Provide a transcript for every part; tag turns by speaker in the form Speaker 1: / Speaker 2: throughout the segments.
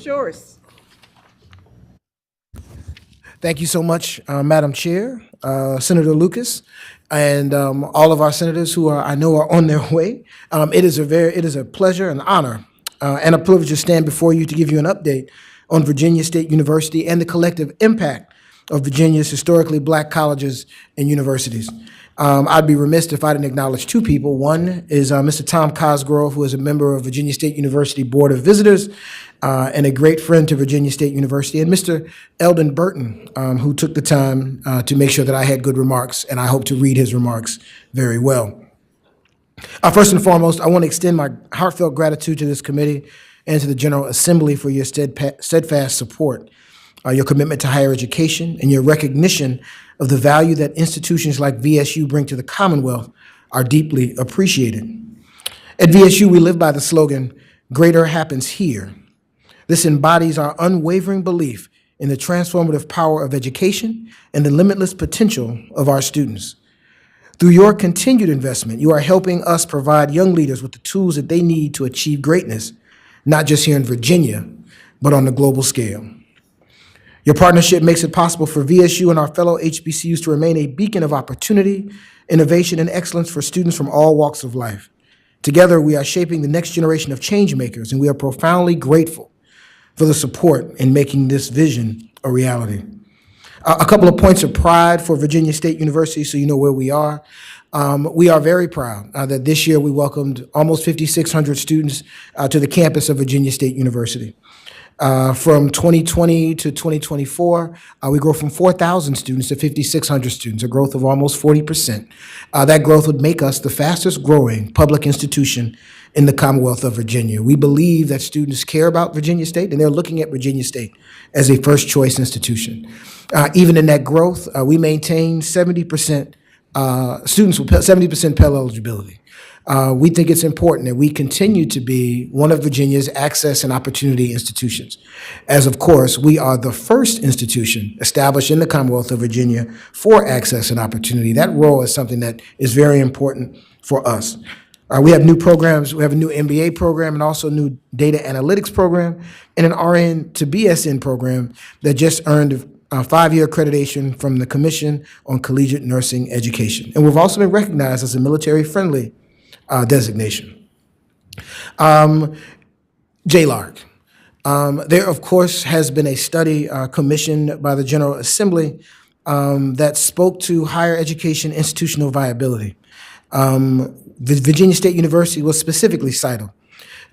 Speaker 1: is yours.
Speaker 2: Thank you so much, Madam Chair, Senator Lucas, and all of our senators who I know are on their way. It is a pleasure and honor and a privilege to stand before you to give you an update on Virginia State University and the collective impact of Virginia's historically Black colleges and universities. I'd be remiss if I didn't acknowledge two people. One is Mr. Tom Cosgrove, who is a member of Virginia State University Board of Visitors and a great friend to Virginia State University, and Mr. Eldon Burton, who took the time to make sure that I had good remarks, and I hope to read his remarks very well. First and foremost, I want to extend my heartfelt gratitude to this committee and to the General Assembly for your steadfast support, your commitment to higher education, and your recognition of the value that institutions like VSU bring to the Commonwealth are deeply appreciated. At VSU, we live by the slogan, "Greater happens here." This embodies our unwavering belief in the transformative power of education and the limitless potential of our students. Through your continued investment, you are helping us provide young leaders with the tools that they need to achieve greatness, not just here in Virginia, but on a global scale. Your partnership makes it possible for VSU and our fellow HBCUs to remain a beacon of opportunity, innovation, and excellence for students from all walks of life. Together, we are shaping the next generation of change makers, and we are profoundly grateful for the support in making this vision a reality. A couple of points of pride for Virginia State University, so you know where we are. We are very proud that this year we welcomed almost 5,600 students to the campus of Virginia State University. From 2020 to 2024, we grew from 4,000 students to 5,600 students, a growth of almost 40%. That growth would make us the fastest growing public institution in the Commonwealth of Virginia. We believe that students care about Virginia State, and they're looking at Virginia State as a first choice institution. Even in that growth, we maintain 70% students with 70% Pell eligibility. We think it's important that we continue to be one of Virginia's access and opportunity institutions, as of course, we are the first institution established in the Commonwealth of Virginia for access and opportunity. That role is something that is very important for us. We have new programs. We have a new MBA program and also a new data analytics program and an RN to BSN program that just earned a 5-year accreditation from the Commission on Collegiate Nursing Education. And we've also been recognized as a military-friendly designation. JLARC. There, of course, has been a study commissioned by the General Assembly that spoke to higher education institutional viability. The Virginia State University was specifically cited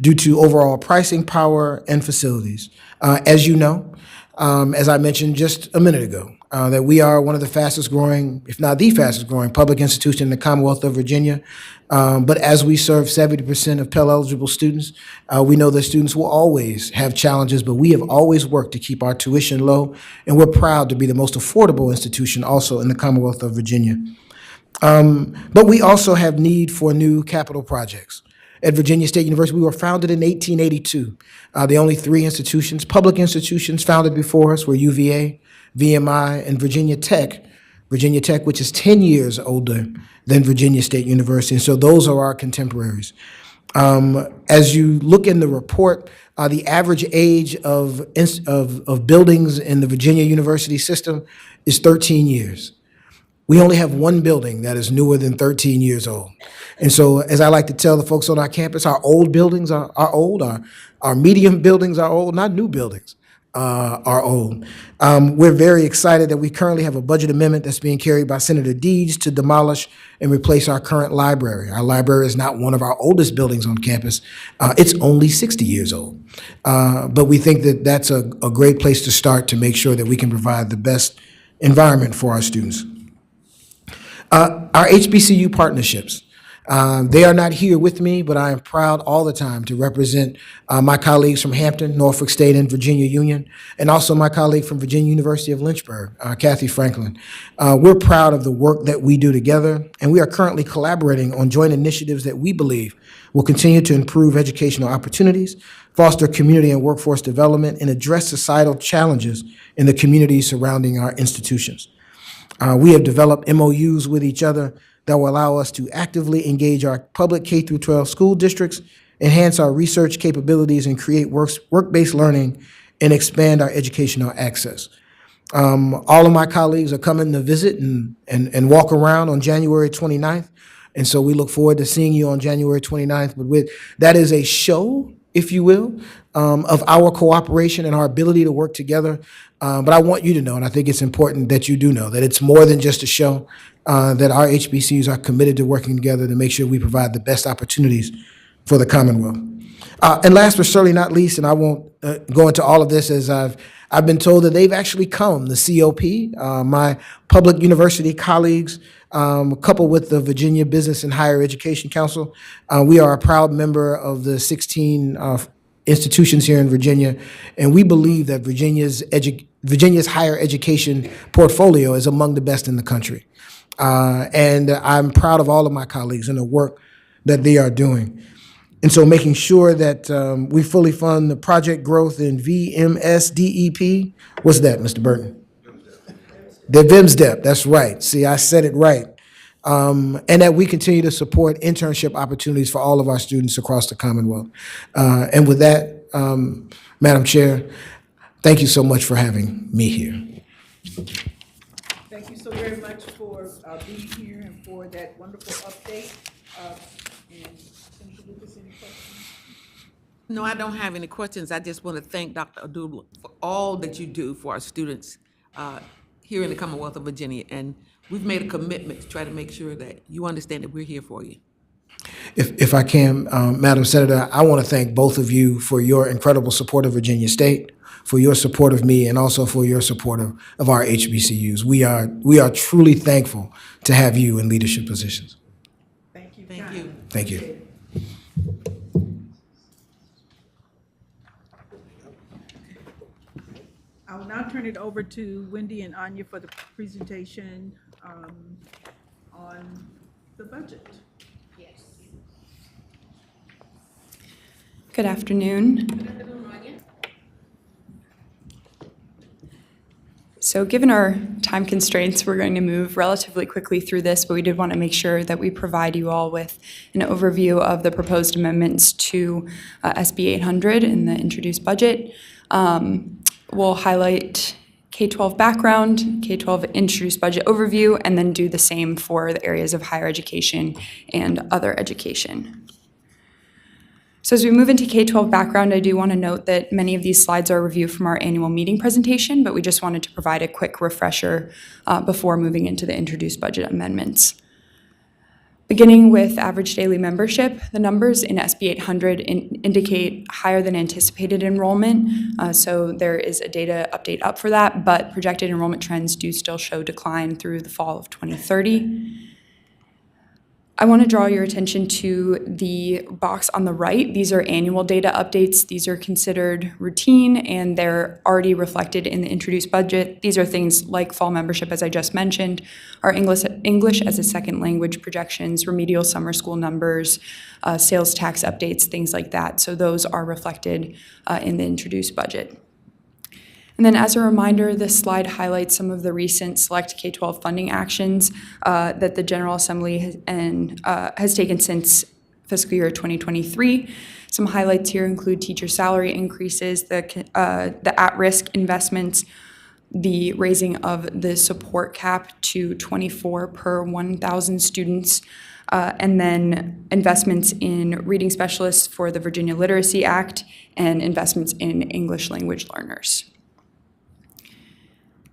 Speaker 2: due to overall pricing power and facilities. As you know, as I mentioned just a minute ago, that we are one of the fastest growing, if not the fastest growing, public institution in the Commonwealth of Virginia. But as we serve 70% of Pell eligible students, we know that students will always have challenges, but we have always worked to keep our tuition low, and we're proud to be the most affordable institution also in the Commonwealth of Virginia. But we also have need for new capital projects. At Virginia State University, we were founded in 1882. The only 3 institutions, public institutions founded before us were UVA, VMI, and Virginia Tech, which is 10 years older than Virginia State University. And so those are our contemporaries. As you look in the report, the average age of buildings in the Virginia University system is 13 years. We only have one building that is newer than 13 years old. And so, as I like to tell the folks on our campus, our old buildings are old, our medium buildings are old, not new buildings are old. We're very excited that we currently have a budget amendment that's being carried by Senator Deeds to demolish and replace our current library. Our library is not one of our oldest buildings on campus. It's only 60 years old. But we think that that's a great place to start to make sure that we can provide the best environment for our students. Our HBCU partnerships. They are not here with me, but I am proud all the time to represent my colleagues from Hampton, Norfolk State, and Virginia Union, and also my colleague from Virginia University of Lynchburg, Kathy Franklin. We're proud of the work that we do together, and we are currently collaborating on joint initiatives that we believe will continue to improve educational opportunities, foster community and workforce development, and address societal challenges in the communities surrounding our institutions. We have developed MOUs with each other that will allow us to actively engage our public K-12 school districts, enhance our research capabilities, and create work-based learning and expand our educational access. All of my colleagues are coming to visit and walk around on January 29th. And so we look forward to seeing you on January 29th. But that is a show, if you will, of our cooperation and our ability to work together. But I want you to know, and I think it's important that you do know, that it's more than just a show, that our HBCUs are committed to working together to make sure we provide the best opportunities for the Commonwealth. And last but certainly not least, and I won't go into all of this, as I've been told that they've actually come, the COP, my public university colleagues, coupled with the Virginia Business and Higher Education Council. We are a proud member of the 16 institutions here in Virginia, and we believe that Virginia's higher education portfolio is among the best in the country. And I'm proud of all of my colleagues and the work that they are doing. And so making sure that we fully fund the project growth in VMSDEP. What's that, Mr. Burton? The VMSDEP, that's right. See, I said it right. And that we continue to support internship opportunities for all of our students across the Commonwealth. And with that, Madam Chair, thank you so much for having me here.
Speaker 1: Thank you so very much for being here and for that wonderful update. And Senator Lucas, any questions?
Speaker 3: No, I don't have any questions. I just want to thank Dr. Abdul for all that you do for our students here in the Commonwealth of Virginia. And we've made a commitment to try to make sure that you understand that we're here for you.
Speaker 2: If I can, Madam Senator, I want to thank both of you for your incredible support of Virginia State, for your support of me, and also for your support of our HBCUs. We are truly thankful to have you in leadership positions.
Speaker 1: Thank you.
Speaker 3: Thank you.
Speaker 2: Thank you.
Speaker 1: I will now turn it over to Wendy and Anya for the presentation on the budget.
Speaker 4: Yes. Good afternoon. So given our time constraints, we're going to move relatively quickly through this, but we did want to make sure that we provide you all with an overview of the proposed amendments to SB 800 in the introduced budget. We'll highlight K-12 background, K-12 introduced budget overview, and then do the same for the areas of higher education and other education. So as we move into K-12 background, I do want to note that many of these slides are a review from our annual meeting presentation, but we just wanted to provide a quick refresher before moving into the introduced budget amendments. Beginning with average daily membership, the numbers in SB 800 indicate higher than anticipated enrollment, so there is a data update up for that, but projected enrollment trends do still show decline through the fall of 2030. I want to draw your attention to the box on the right. These are annual data updates. These are considered routine, and they're already reflected in the introduced budget. These are things like fall membership, as I just mentioned, our English as a second language projections, remedial summer school numbers, sales tax updates, things like that. So those are reflected in the introduced budget. And then as a reminder, this slide highlights some of the recent select K-12 funding actions that the General Assembly has taken since fiscal year 2023. Some highlights here include teacher salary increases, the at-risk investments, the raising of the support cap to 24 per 1,000 students, and then investments in reading specialists for the Virginia Literacy Act and investments in English language learners.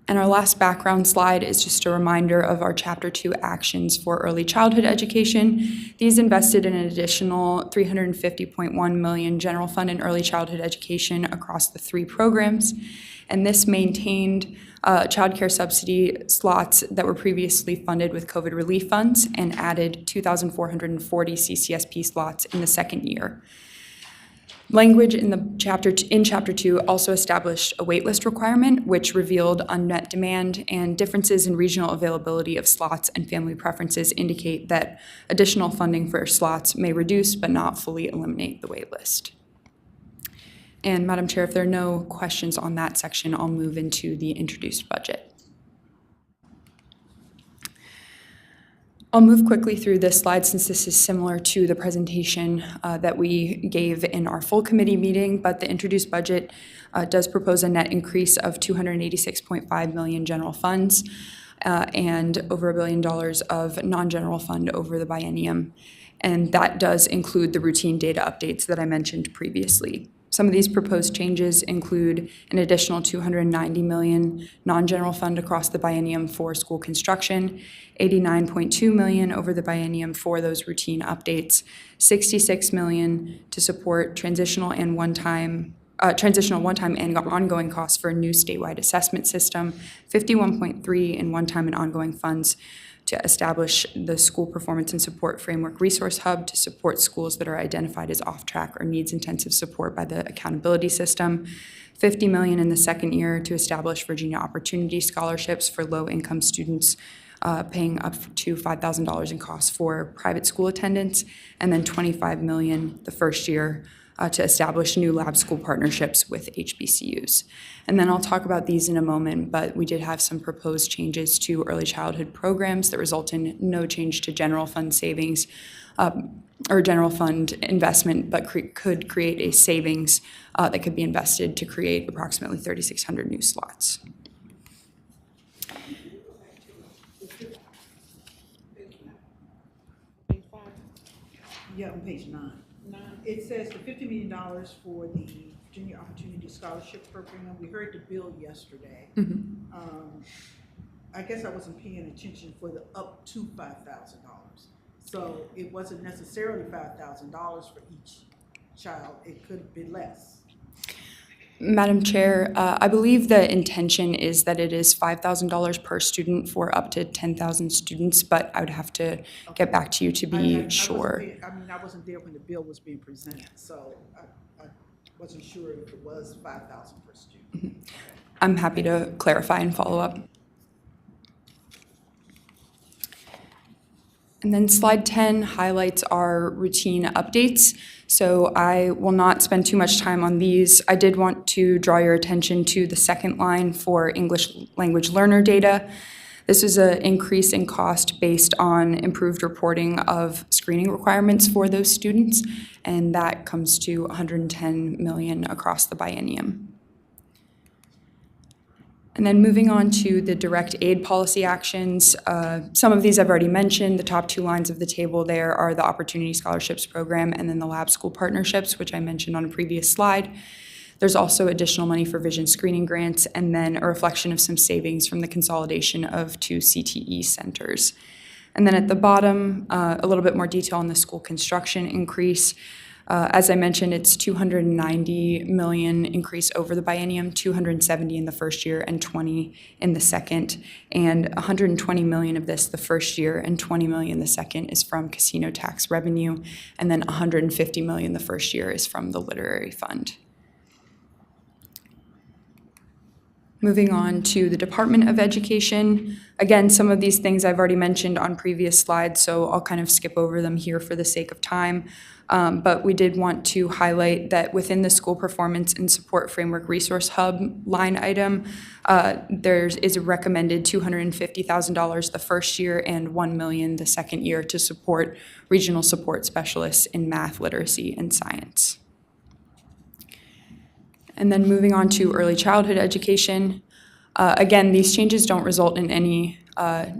Speaker 4: And our last background slide is just a reminder of our Chapter 2 actions for early childhood education. These invested in an additional $350.1 million general fund in early childhood education across the 3 programs. And this maintained child care subsidy slots that were previously funded with COVID relief funds and added 2,440 CCSP slots in the second year. Language in Chapter 2 also established a waitlist requirement, which revealed unmet demand, and differences in regional availability of slots and family preferences indicate that additional funding for slots may reduce but not fully eliminate the waitlist. And Madam Chair, if there are no questions on that section, I'll move into the introduced budget. I'll move quickly through this slide since this is similar to the presentation that we gave in our full committee meeting, but the introduced budget does propose a net increase of $286.5 million general funds and over $1 billion of non-general fund over the biennium. And that does include the routine data updates that I mentioned previously. Some of these proposed changes include an additional $290 million non-general fund across the biennium for school construction, $89.2 million over the biennium for those routine updates, $66 million to support transitional one-time and ongoing costs for a new statewide assessment system, $51.3 in one-time and ongoing funds to establish the School Performance and Support Framework Resource Hub to support schools that are identified as off-track or needs intensive support by the accountability system, $50 million in the second year to establish Virginia Opportunity Scholarships for low-income students paying up to $5,000 in costs for private school attendance, and then $25 million the first year to establish new lab school partnerships with HBCUs. And then I'll talk about these in a moment, but we did have some proposed changes to early childhood programs that result in no change to general fund savings or general fund investment, but could create a savings that could be invested to create approximately 3,600 new slots.
Speaker 1: Yeah, on page 9. It says the $50 million for the Virginia Opportunity Scholarship Program. We heard the bill yesterday. I guess I wasn't paying attention for the up to $5,000. So it wasn't necessarily $5,000 for each child. It could be less.
Speaker 4: Madam Chair, I believe the intention is that it is $5,000 per student for up to 10,000 students, but I would have to get back to you to be sure.
Speaker 1: I wasn't there when the bill was being presented, so I wasn't sure if it was $5,000 per student.
Speaker 4: I'm happy to clarify and follow up. And then slide 10 highlights our routine updates. So I will not spend too much time on these. I did want to draw your attention to the second line for English language learner data. This is an increase in cost based on improved reporting of screening requirements for those students, and that comes to $110 million across the biennium. And then moving on to the direct aid policy actions, some of these I've already mentioned. The top two lines of the table there are the Opportunity Scholarships Program and then the lab school partnerships, which I mentioned on a previous slide. There's also additional money for vision screening grants and then a reflection of some savings from the consolidation of 2 CTE centers. And then at the bottom, a little bit more detail on the school construction increase. As I mentioned, it's $290 million increase over the biennium, $270 in the first year and $20 in the second. And $120 million of this the first year and $20 million the second is from casino tax revenue. And then $150 million the first year is from the literary fund. Moving on to the Department of Education. Again, some of these things I've already mentioned on previous slides, so I'll kind of skip over them here for the sake of time. But we did want to highlight that within the School Performance and Support Framework Resource Hub line item, there is a recommended $250,000 the first year and $1 million the second year to support regional support specialists in math, literacy, and science. And then moving on to early childhood education. Again, these changes don't result in any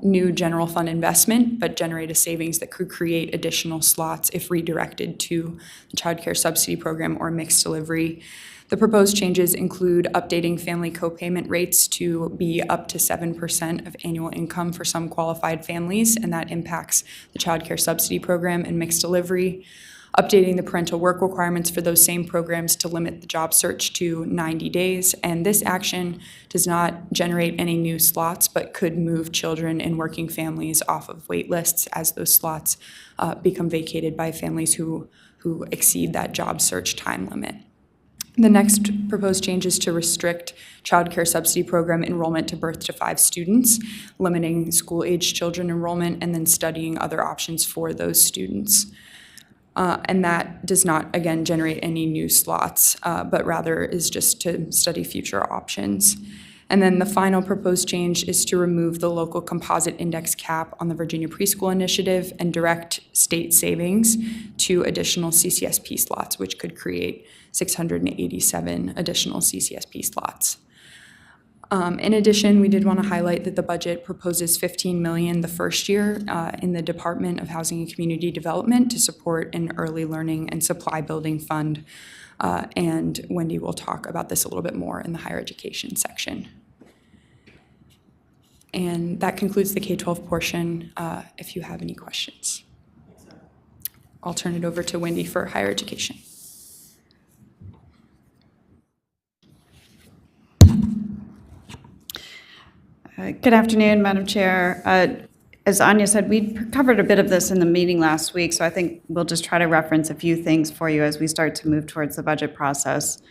Speaker 4: new general fund investment, but generate a savings that could create additional slots if redirected to the child care subsidy program or mixed delivery. The proposed changes include updating family copayment rates to be up to 7% of annual income for some qualified families, and that impacts the child care subsidy program and mixed delivery. Updating the parental work requirements for those same programs to limit the job search to 90 days. And this action does not generate any new slots, but could move children in working families off of wait lists as those slots become vacated by families who exceed that job search time limit. The next proposed change is to restrict child care subsidy program enrollment to birth to 5 students, limiting school-age children enrollment, and then studying other options for those students. And that does not, again, generate any new slots, but rather is just to study future options. And then the final proposed change is to remove the local composite index cap on the Virginia Preschool Initiative and direct state savings to additional CCSP slots, which could create 687 additional CCSP slots. In addition, we did want to highlight that the budget proposes $15 million the first year in the Department of Housing and Community Development to support an early learning and supply building fund. And Wendy will talk about this a little bit more in the higher education section. And that concludes the K-12 portion. If you have any questions, I'll turn it over to Wendy for higher education.
Speaker 5: Good afternoon, Madam Chair. As Anya said, we covered a bit of this in the meeting last week, so I think we'll just try to reference a few things for you as we start to move towards the budget process.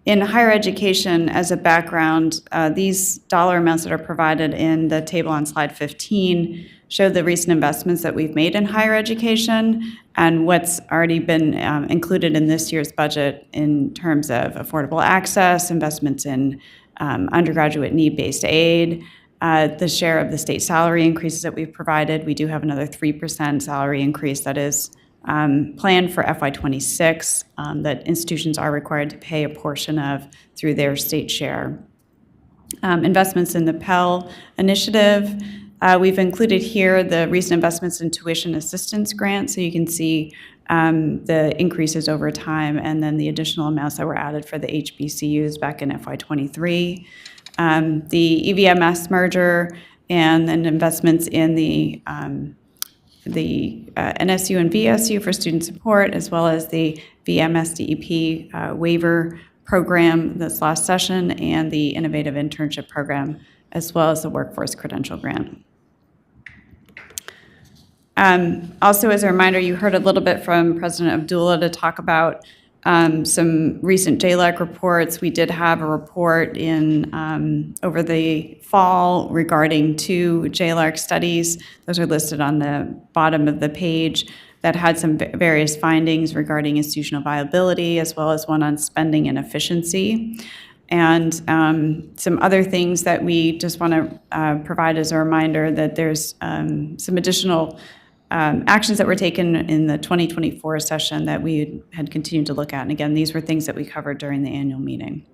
Speaker 5: In higher education, as a background, these dollar amounts that are provided in the table on slide 15 show the recent investments that we've made in higher education and what's already been included in this year's budget in terms of affordable access, investments in undergraduate need-based aid, the share of the state salary increases that we've provided. We do have another 3% salary increase that is planned for FY26 that institutions are required to pay a portion of through their state share. Investments in the Pell Initiative. We've included here the recent investments in tuition assistance grants, so you can see the increases over time and then the additional amounts that were added for the HBCUs back in FY23. The EVMS merger and then investments in the NSU and VSU for student support, as well as the VMSDEP waiver program this last session and the innovative internship program, as well as the workforce credential grant. Also, as a reminder, you heard a little bit from President Abdullah to talk about some recent JLAC reports. We did have a report in over the fall regarding 2 JLAC studies. Those are listed on the bottom of the page that had some various findings regarding institutional viability, as well as one on spending and efficiency. And some other things that we just want to provide as a reminder that there's some additional actions that were taken in the 2024 session that we had continued to look at. And again, these were things that we covered during the annual meeting.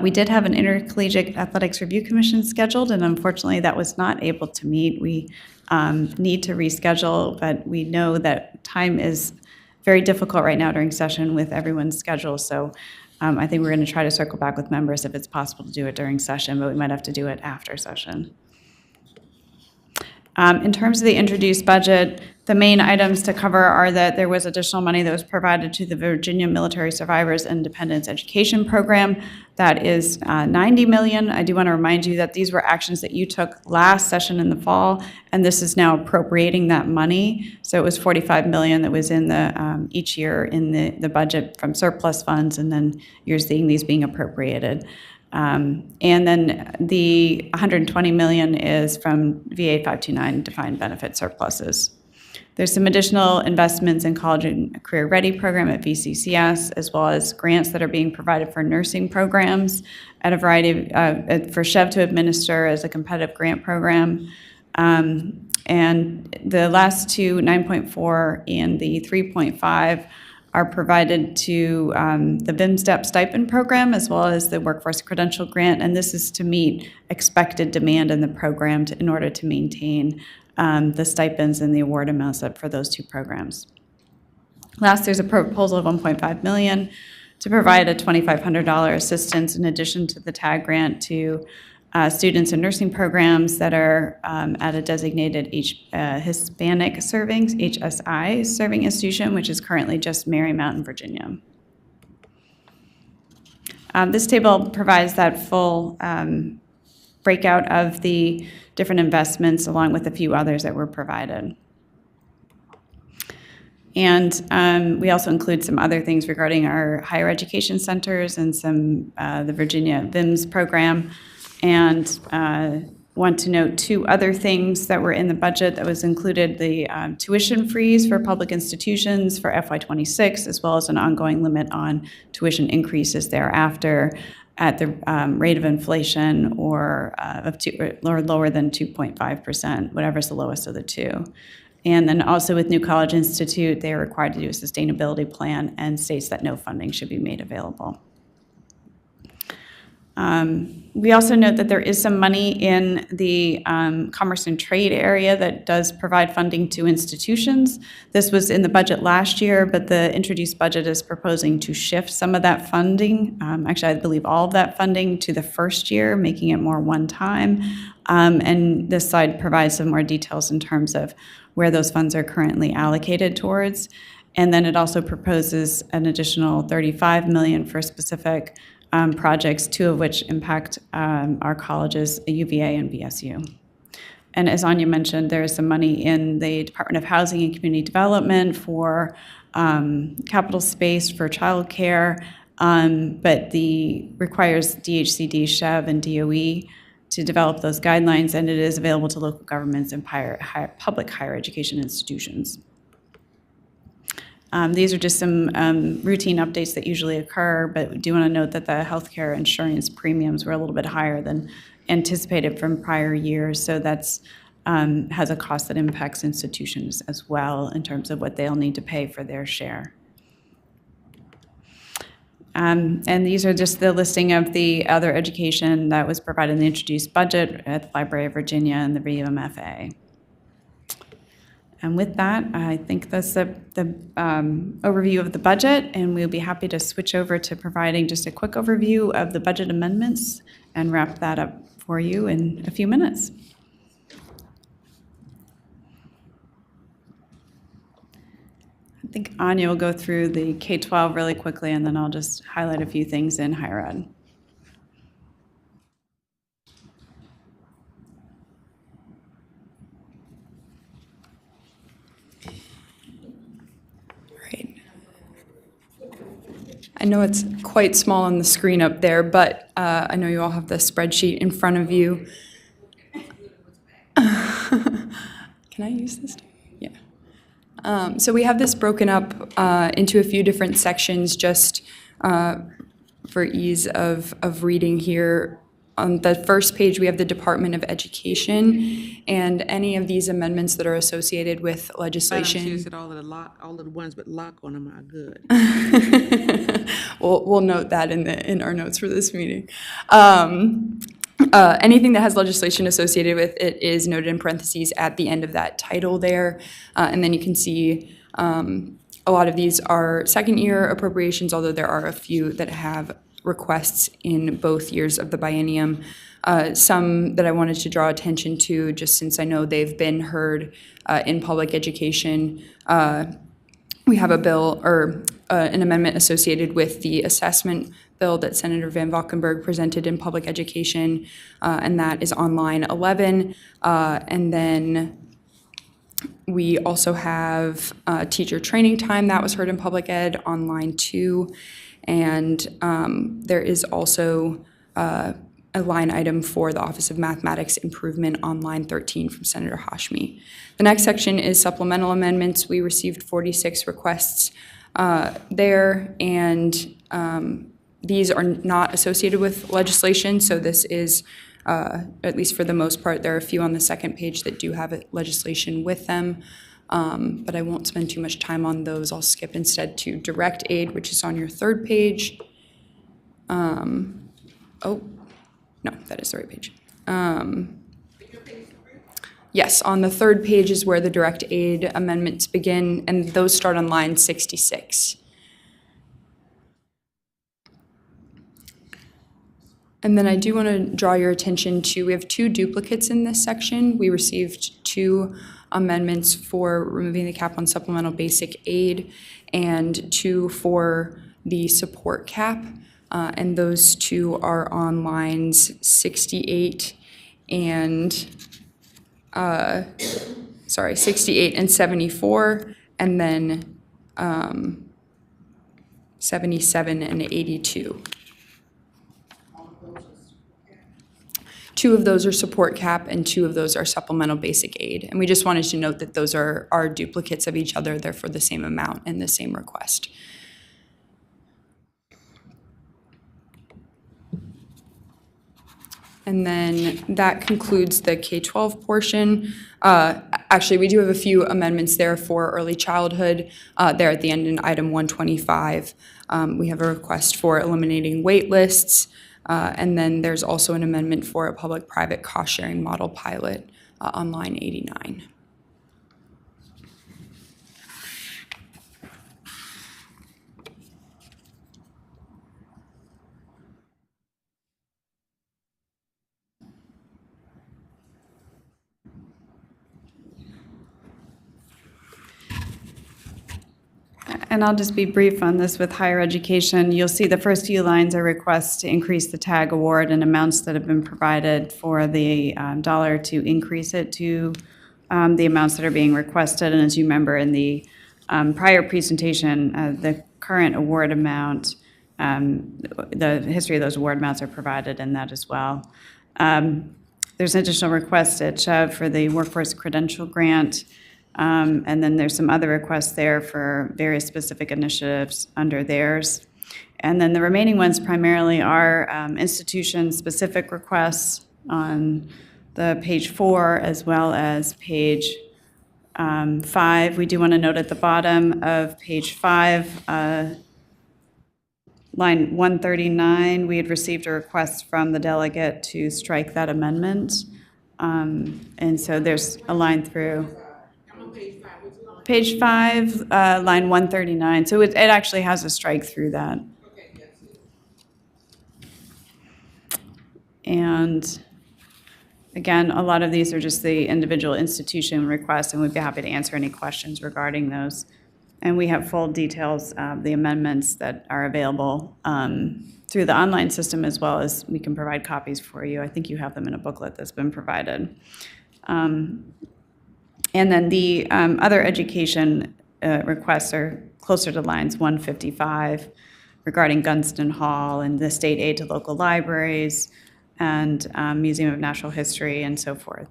Speaker 5: We did have an Intercollegiate Athletics Review Commission scheduled, and unfortunately that was not able to meet. We need to reschedule, but we know that time is very difficult right now during session with everyone's schedule. So I think we're going to try to circle back with members if it's possible to do it during session, but we might have to do it after session. In terms of the introduced budget, the main items to cover are that there was additional money that was provided to the Virginia Military Survivors Independence Education Program. That is $90 million. I do want to remind you that these were actions that you took last session in the fall, and this is now appropriating that money. So it was $45 million that was in the each year in the budget from surplus funds, and then you're seeing these being appropriated. And then the $120 million is from VA 529 defined benefit surpluses. There's some additional investments in College and Career Ready program at VCCS, as well as grants that are being provided for nursing programs at a variety of, for SHEV to administer as a competitive grant program. And the last two, 9.4 and the 3.5, are provided to the VIMSTEP stipend program, as well as the Workforce Credential Grant, and this is to meet expected demand in the program in order to maintain the stipends and the award amounts up for those two programs. Last, there's a proposal of $1.5 million to provide a $2,500 assistance in addition to the TAG grant to students in nursing programs that are at a designated Hispanic serving, HSI serving institution, which is currently just Marymount in Virginia. This table provides that full breakout of the different investments along with a few others that were provided. And we also include some other things regarding our higher education centers and some the Virginia VIMS program. And want to note 2 other things that were in the budget that was included: the tuition freeze for public institutions for FY26, as well as an ongoing limit on tuition increases thereafter. at the rate of inflation or lower than 2.5%, whatever's the lowest of the two. And then also with New College Institute, they are required to do a sustainability plan and states that no funding should be made available. We also note that there is some money in the commerce and trade area that does provide funding to institutions. This was in the budget last year, but the introduced budget is proposing to shift some of that funding, actually I believe all of that funding, to the first year, making it more one-time. And this slide provides some more details in terms of where those funds are currently allocated towards. And then it also proposes an additional $35 million for specific projects, two of which impact our colleges, UVA and VSU. And as Anya mentioned, there is some money in the Department of Housing and Community Development for capital space for childcare, but requires DHCD, SHEV, and DOE to develop those guidelines, and it is available to local governments and public higher education institutions. These are just some routine updates that usually occur, but we do want to note that the healthcare insurance premiums were a little bit higher than anticipated from prior years, so that's has a cost that impacts institutions as well in terms of what they'll need to pay for their share. And these are just the listing of the other education that was provided in the introduced budget at the Library of Virginia and the VMFA. And with that, I think that's the overview of the budget, and we'll be happy to switch over to providing just a quick overview of the budget amendments and wrap that up for you in a few minutes. I think Anya will go through the K-12 really quickly, and then I'll just highlight a few things in higher ed.
Speaker 4: I know it's quite small on the screen up there, but I know you all have the spreadsheet in front of you. Can I use this? Yeah. So we have this broken up into a few different sections just for ease of reading here. On the first page, we have the Department of Education, and any of these amendments that are associated with legislation.
Speaker 3: Madam Chair said all of the ones with lock on them are good.
Speaker 4: We'll note that in our notes for this meeting. Anything that has legislation associated with it is noted in parentheses at the end of that title there, and then you can see a lot of these are second-year appropriations, although there are a few that have requests in both years of the biennium. Some that I wanted to draw attention to, just since I know they've been heard in public education. We have a bill or an amendment associated with the assessment bill that Senator Van Valkenburg presented in public education, and that is on line 11. And then we also have teacher training time that was heard in public ed on line 2. And there is also a line item for the Office of Mathematics Improvement on line 13 from Senator Hashmi. The next section is supplemental amendments. We received 46 requests there, and these are not associated with legislation, so this is, at least for the most part, there are a few on the second page that do have legislation with them. But I won't spend too much time on those. I'll skip instead to direct aid, which is on your third page. Oh, no, that is the right page. Yes, on the third page is where the direct aid amendments begin, and those start on line 66. And then I do want to draw your attention to, we have 2 duplicates in this section. We received 2 amendments for removing the cap on supplemental basic aid and 2 for the support cap. And those 2 are on lines 68 and 68 and 74, and then 77 and 82. 2 of those are support cap and 2 of those are supplemental basic aid. And we just wanted to note that those are duplicates of each other. They're for the same amount and the same request. And then that concludes the K-12 portion. Actually, we do have a few amendments there for early childhood. There at the end in item 125, we have a request for eliminating wait lists. And then there's also an amendment for a public-private cost-sharing model pilot on line 89.
Speaker 5: And I'll just be brief on this with higher education. You'll see the first few lines are requests to increase the TAG award and amounts that have been provided for the dollar to increase it to the amounts that are being requested. And as you remember in the prior presentation, the current award amount, the history of those award amounts are provided in that as well. There's an additional request at CHEV for the Workforce Credential Grant. And then there's some other requests there for various specific initiatives under theirs. And then the remaining ones primarily are institution-specific requests on the page 4 as well as page 5. We do want to note at the bottom of page 5, line 139, we had received a request from the delegate to strike that amendment. And so there's a line through. Page 5, line 139. So it actually has a strike through that. And again, a lot of these are just the individual institution requests, and we'd be happy to answer any questions regarding those. And we have full details of the amendments that are available through the online system, as well as we can provide copies for you. I think you have them in a booklet that's been provided. And then the other education requests are closer to lines 155 regarding Gunston Hall and the state aid to local libraries and Museum of Natural History and so forth.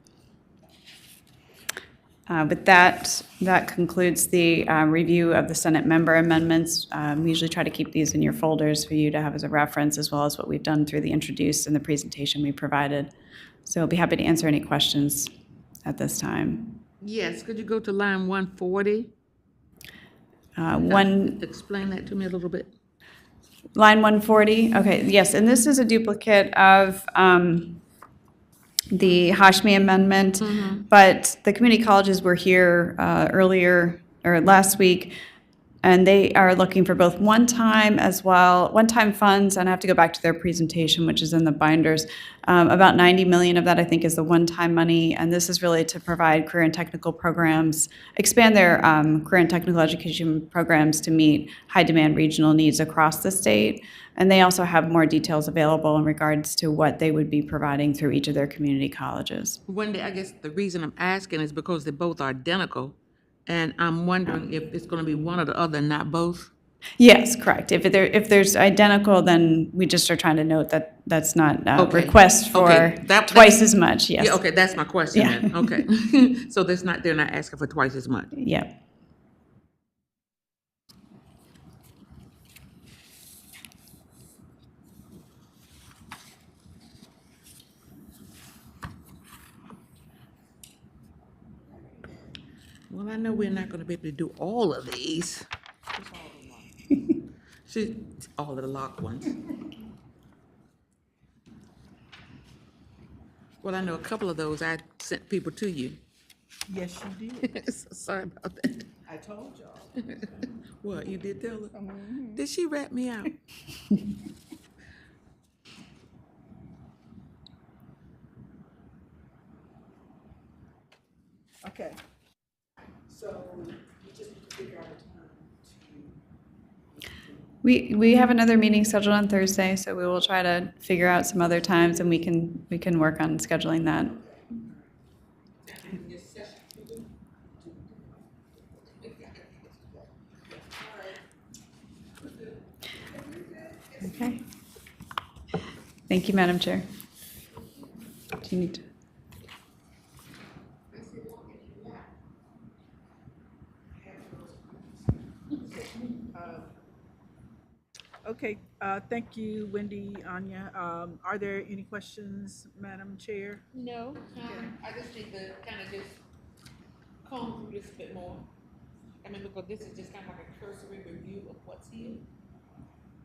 Speaker 5: With that concludes the review of the Senate member amendments. We usually try to keep these in your folders for you to have as a reference, as well as what we've done through the introduced and the presentation we provided. So I'll be happy to answer any questions at this time.
Speaker 3: Yes, could you go to line 140? Explain that to me a little bit.
Speaker 5: Line 140, okay, yes, and this is a duplicate of the Hashmi amendment, but the community colleges were here earlier, or last week, and they are looking for both one-time funds, and I have to go back to their presentation, which is in the binders. About 90 million of that, I think, is the one-time money, and this is really to provide career and technical programs, expand their career and technical education programs to meet high-demand regional needs across the state. And they also have more details available in regards to what they would be providing through each of their community colleges.
Speaker 3: Wendy, I guess the reason I'm asking is because they both are identical, and I'm wondering if it's going to be one or the other, not both.
Speaker 5: Yes, correct. If there's identical, then we just are trying to note that that's not a
Speaker 3: Okay.
Speaker 5: request for
Speaker 3: Okay.
Speaker 5: twice as much, yes.
Speaker 3: Yeah, okay, that's my question
Speaker 5: Yeah.
Speaker 3: then. Okay. So they're not asking for twice as much.
Speaker 5: Yep.
Speaker 3: Well, I know we're not going to be able to do all of these. All of the locked ones. Well, I know a couple of those I sent people to you.
Speaker 1: Yes, you did.
Speaker 3: So sorry about that.
Speaker 1: I told y'all.
Speaker 3: What, you did tell her? Did she rat me out?
Speaker 1: Okay. So we just need to figure out a time to.
Speaker 5: We have another meeting scheduled on Thursday, so we will try to figure out some other times, and we can work on scheduling that. Okay. Thank you, Madam Chair. Do you need to?
Speaker 1: Okay. Okay, thank you, Wendy, Anya. Are there any questions, Madam Chair?
Speaker 3: No, I just need to kind of just comb through this a bit more. I mean, because this is just kind of like a cursory review of what's here.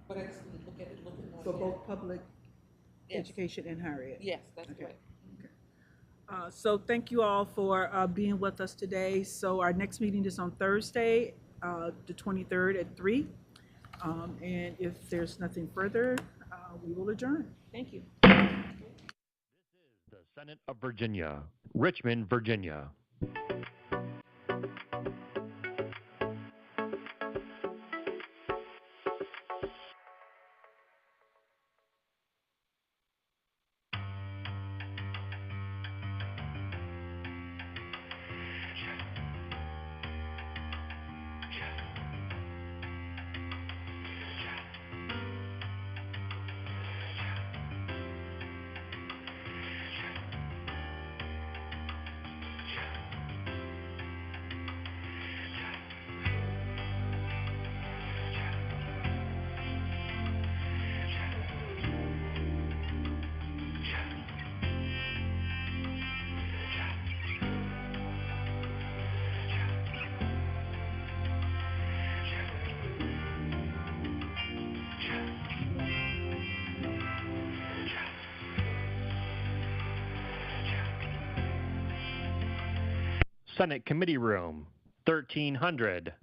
Speaker 3: But I just need to look at it a little bit more.
Speaker 1: For both public
Speaker 3: Yes.
Speaker 1: education and higher ed?
Speaker 3: Yes, that's
Speaker 1: Okay.
Speaker 3: correct.
Speaker 1: So thank you all for being with us today. So our next meeting is on Thursday, the 23rd at 3. And if there's nothing further, we will adjourn. Thank you.
Speaker 6: The Senate of Virginia, Richmond, Virginia. Senate Committee Room, 1300.